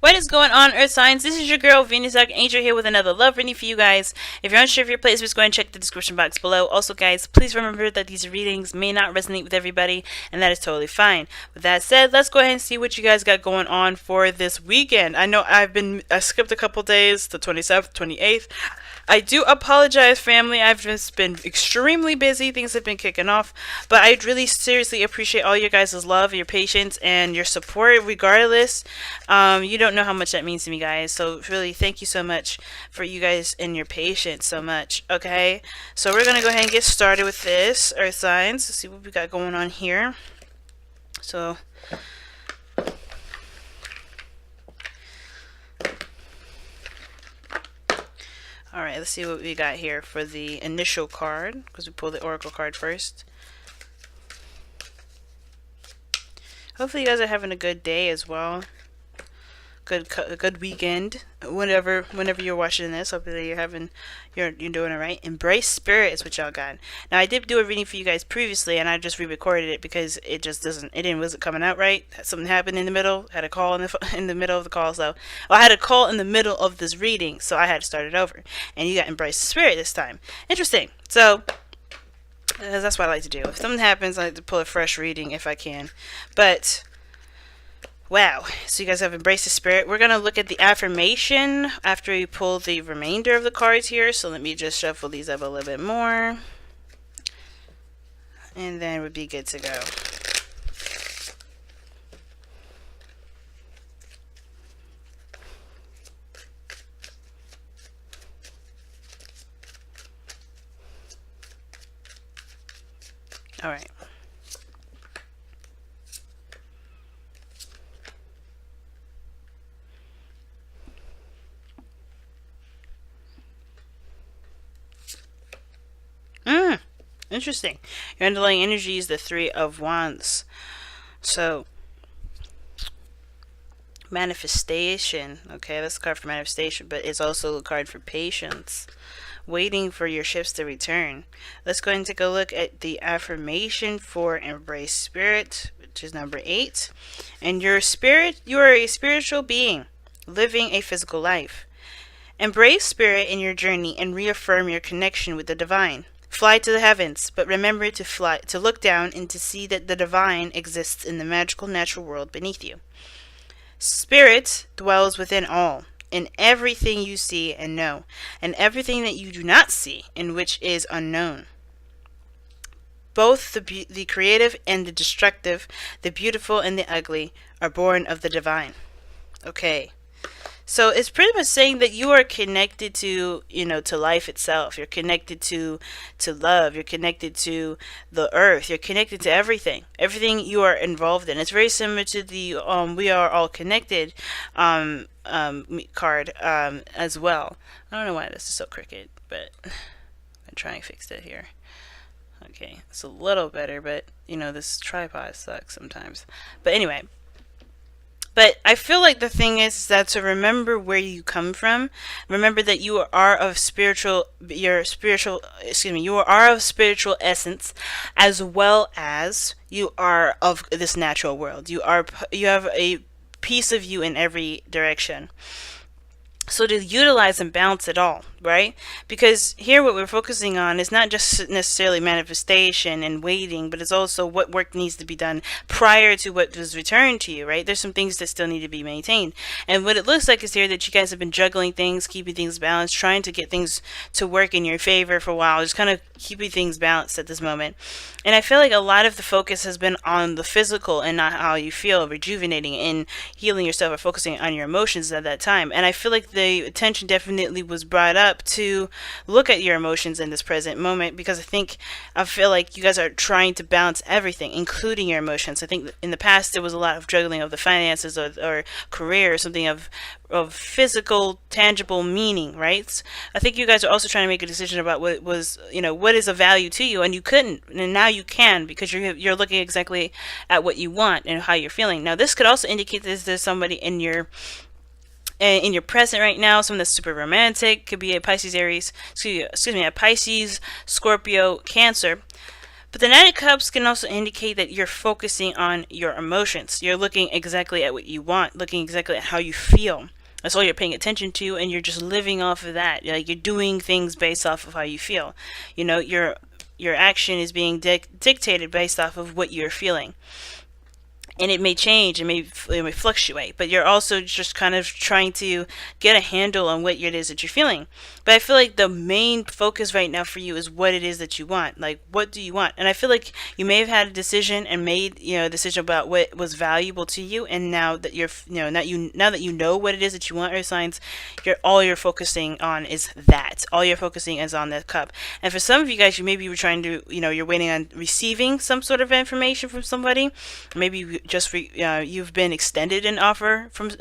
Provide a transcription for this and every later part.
What is going on, Earth Signs? This is your girl, Venus Angel, here with another love reading for you guys. If you're unsure of your place, just go and check the description box below. Also, guys, please remember that these readings may not resonate with everybody, and that is totally fine. With that said, let's go ahead and see what you guys got going on for this weekend. I know I skipped a couple days, the 27th, 28th. I do apologize, family. I've just been extremely busy. Things have been kicking off. But I really seriously appreciate all your guys' love, your patience, and your support regardless. You don't know how much that means to me, guys. So really, thank you so much for you guys and your patience so much. Okay? So we're going to go ahead and get started with this, Earth Signs. Let's see what we got going on here. So... Alright, let's see what we got here for the initial card, because we pulled the Oracle card first. Hopefully you guys are having a good day as well. A good weekend. Whenever you're watching this, hopefully you're doing alright. Embrace spirit is what y'all got. Now I did do a reading for you guys previously, and I just re-recorded it because it wasn't coming out right. Something happened in the middle. Had a call in the middle of the call, so I had a call in the middle of this reading, so I had to start it over. And you got embrace spirit this time. Interesting. So that's what I like to do. If something happens, I like to pull a fresh reading if I can. But wow, so you guys have embraced the spirit. We're going to look at the affirmation after we pull the remainder of the cards here. So let me just shuffle these up a little bit more. And then we'd be good to go. Alright. Interesting. Your underlying energy is the Three of Wands. So, manifestation. Okay, that's a card for manifestation, but it's also a card for patience. Waiting for your ships to return. Let's go ahead and take a look at the affirmation for embrace spirit, which is number 8. And your spirit, you are a spiritual being living a physical life. Embrace spirit in your journey and reaffirm your connection with the divine. Fly to the heavens, but remember to look down and to see that the divine exists in the magical natural world beneath you. Spirit dwells within all, in everything you see and know, and everything that you do not see, and which is unknown. Both the creative and the destructive, the beautiful and the ugly, are born of the divine. Okay. So it's pretty much saying that you are connected to, to life itself. You're connected to love. You're connected to the earth. You're connected to everything. Everything you are involved in. It's very similar to the We Are All Connected card as well. I don't know why this is so crooked, but I'm trying to fix it here. Okay, it's a little better, but this tripod sucks sometimes. But anyway. But I feel like the thing is that to remember where you come from, remember that you are of spiritual essence, as well as you are of this natural world. You have a piece of you in every direction. So to utilize and balance it all, right? Because here what we're focusing on is not just necessarily manifestation and waiting, but it's also what work needs to be done prior to what was returned to you, right? There's some things that still need to be maintained. And what it looks like is here that you guys have been juggling things, keeping things balanced, trying to get things to work in your favor for a while, just kind of keeping things balanced at this moment. And I feel like a lot of the focus has been on the physical and not how you feel, rejuvenating and healing yourself or focusing on your emotions at that time. And I feel like the attention definitely was brought up to look at your emotions in this present moment, because I feel like you guys are trying to balance everything, including your emotions. I think in the past there was a lot of juggling of the finances or career or something of physical, tangible meaning, right? I think you guys are also trying to make a decision about what is of value to you, and you couldn't, and now you can, because you're looking exactly at what you want and how you're feeling. Now, this could also indicate that there's somebody in your present right now, someone that's super romantic. Could be a Pisces, Aries, a Pisces, Scorpio, Cancer. But the Knight of Cups can also indicate that you're focusing on your emotions. You're looking exactly at what you want, looking exactly at how you feel. That's all you're paying attention to, and you're just living off of that. Like, you're doing things based off of how you feel. You know, your action is being dictated based off of what you're feeling. And it may change, it may fluctuate, but you're also just kind of trying to get a handle on what it is that you're feeling. But I feel like the main focus right now for you is what it is that you want. Like, what do you want? And I feel like you may have had a decision and made, a decision about what was valuable to you, and now that you're, now that you know what it is that you want, earth signs, all you're focusing on is that. All you're focusing is on that cup. And for some of you guys, you maybe were trying to, you're waiting on receiving some sort of information from somebody. Maybe you've been extended an offer from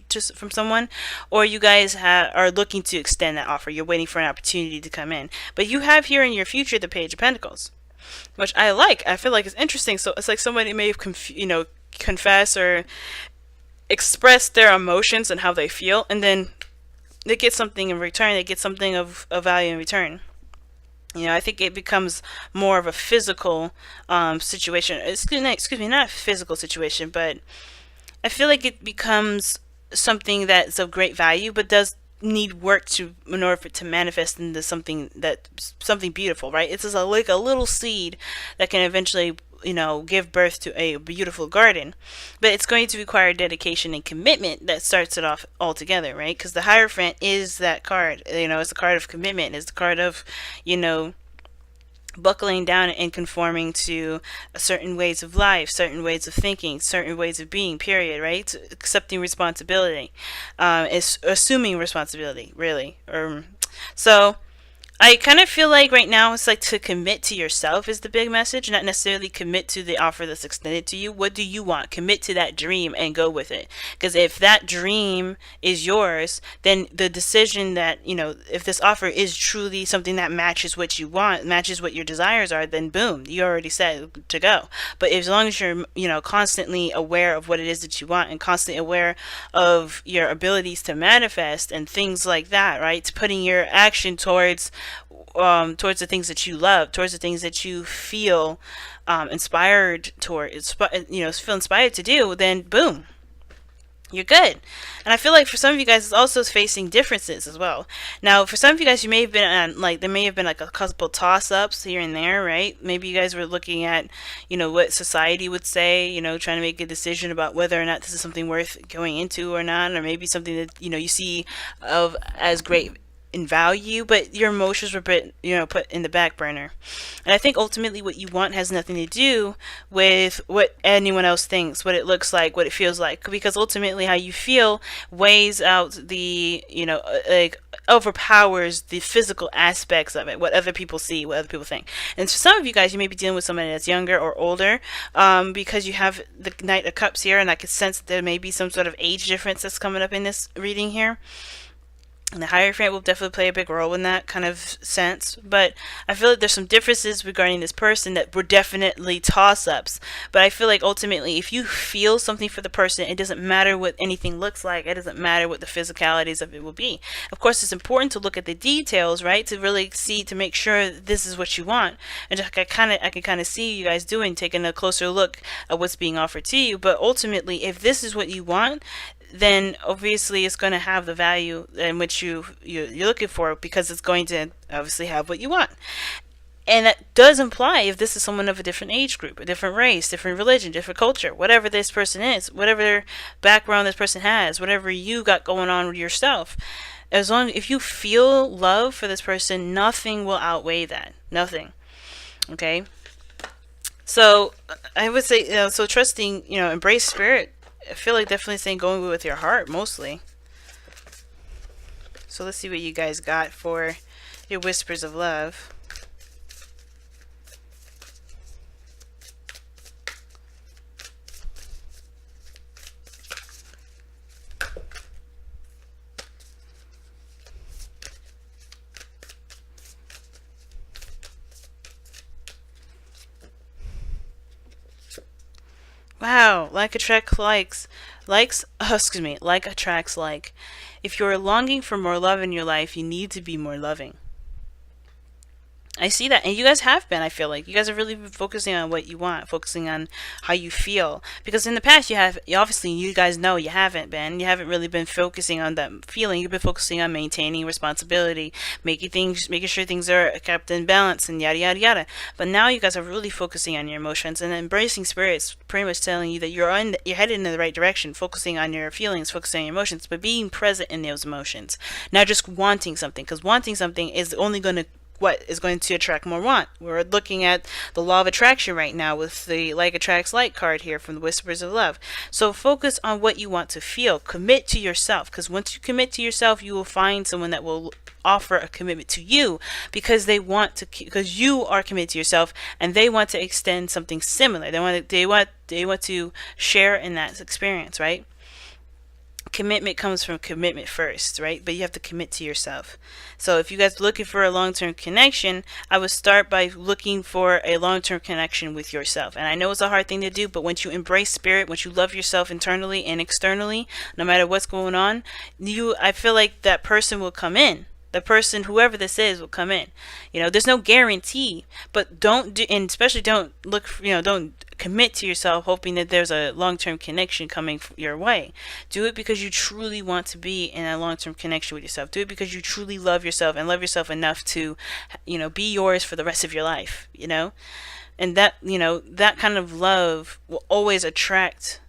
just from someone, or you guys are looking to extend that offer. You're waiting for an opportunity to come in, but you have here in your future the Page of Pentacles, which I like. I feel like it's interesting. So it's like somebody may have confess or express their emotions and how they feel, and then they get something in return. They get something of value in return. I think it becomes more of a physical situation. Excuse me, not a physical situation, but I feel like it becomes something that's of great value, but does need work in order for it to manifest into something beautiful, right? It's just like a little seed that can eventually give birth to a beautiful garden, but it's going to require dedication and commitment that starts it off altogether, right? Because the Hierophant is that card. It's a card of commitment. It's the card of buckling down and conforming to certain ways of life, certain ways of thinking, certain ways of being, period, right? Accepting responsibility, is assuming responsibility, really. So I kind of feel like right now it's like to commit to yourself is the big message, not necessarily commit to the offer that's extended to you. What do you want? Commit to that dream and go with it. Because if that dream is yours, then the decision that, if this offer is truly something that matches what you want, matches what your desires are, then boom, you already set to go. But as long as you're, constantly aware of what it is that you want and constantly aware of your abilities to manifest and things like that, right? Putting your action towards the things that you love, towards the things that you feel inspired feel inspired to do, then boom, you're good. And I feel like for some of you guys, it's also facing differences as well. Now, for some of you guys, you may have been on, there may have been a couple toss-ups here and there, right? Maybe you guys were looking at, what society would say, trying to make a decision about whether or not this is something worth going into or not, or maybe something that, you see of as great in value, but your emotions were put in the back burner. And I think ultimately what you want has nothing to do with what anyone else thinks, what it looks like, what it feels like, because ultimately how you feel weighs out the overpowers the physical aspects of it, what other people see, what other people think. And for some of you guys, you may be dealing with somebody that's younger or older, because you have the Knight of Cups here, and I could sense that there may be some sort of age difference that's coming up in this reading here. And the Hierophant will definitely play a big role in that kind of sense. But I feel like there's some differences regarding this person that were definitely toss-ups. But I feel like ultimately, if you feel something for the person, it doesn't matter what anything looks like. It doesn't matter what the physicalities of it will be. Of course, it's important to look at the details, right? To really see, to make sure this is what you want. And I can kind of see you guys taking a closer look at what's being offered to you. But ultimately, if this is what you want, then obviously it's going to have the value in which you're looking for, because it's going to obviously have what you want. And that does imply, if this is someone of a different age group, a different race, different religion, different culture, whatever this person is, whatever background this person has, whatever you got going on with yourself, if you feel love for this person, nothing will outweigh that. Nothing. Okay? So I would say, so trusting, embrace spirit. I feel like definitely saying going with your heart mostly. So let's see what you guys got for your whispers of love. Wow, like attracts likes. Like attracts like. If you're longing for more love in your life, you need to be more loving. I see that, and you guys have been. I feel like you guys have really been focusing on what you want, focusing on how you feel. Because in the past, obviously you guys know you haven't been. You haven't really been focusing on that feeling. You've been focusing on maintaining responsibility, making sure things are kept in balance, and yada yada yada. But now you guys are really focusing on your emotions and embracing spirits. Pretty much telling you that you're headed in the right direction, focusing on your feelings, focusing on your emotions, but being present in those emotions, not just wanting something. Because wanting something is only going to what is going to attract more want. We're looking at the law of attraction right now with the like attracts like card here from the Whispers of Love. So focus on what you want to feel. Commit to yourself, because once you commit to yourself, you will find someone that will offer a commitment to you, because because you are committed to yourself and they want to extend something similar. They want to share in that experience, right? Commitment comes from commitment first, right? But you have to commit to yourself. So if you guys are looking for a long-term connection, I would start by looking for a long-term connection with yourself. And I know it's a hard thing to do, but once you embrace spirit, once you love yourself internally and externally, no matter what's going on, I feel like that person will come in. The person, whoever this is, will come in. There's no guarantee, but and especially don't don't commit to yourself hoping that there's a long-term connection coming your way. Do it because you truly want to be in a long-term connection with yourself. Do it because you truly love yourself and love yourself enough to, be yours for the rest of your life, and that kind of love will always attract,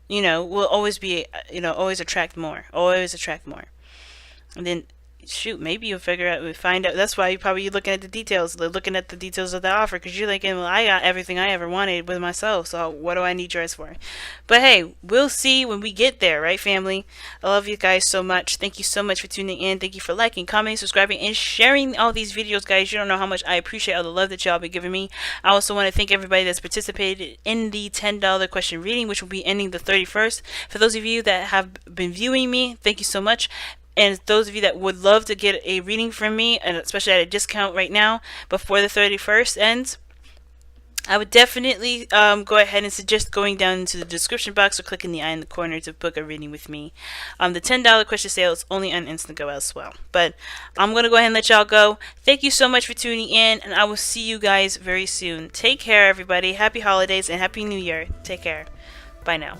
will always be, always attract more, and then shoot, maybe you'll find out. That's why you're looking at the details, looking at the details of the offer, because you're thinking, well, I got everything I ever wanted with myself, so what do I need yours for? But hey, we'll see when we get there, right, family? I love you guys so much. Thank you so much for tuning in. Thank you for liking, commenting, subscribing, and sharing all these videos, guys. You don't know how much I appreciate all the love that y'all been giving me. I also want to thank everybody that's participated in the $10 question reading, which will be ending the 31st. For those of you that have been viewing me, thank you so much. And those of you that would love to get a reading from me, and especially at a discount right now before the 31st ends, I would definitely go ahead and suggest going down into the description box or clicking the eye in the corner to book a reading with me. The $10 question sale is only on Instago as well. But I'm going to go ahead and let y'all go. Thank you so much for tuning in, and I will see you guys very soon. Take care, everybody. Happy holidays and Happy New Year. Take care. Bye now.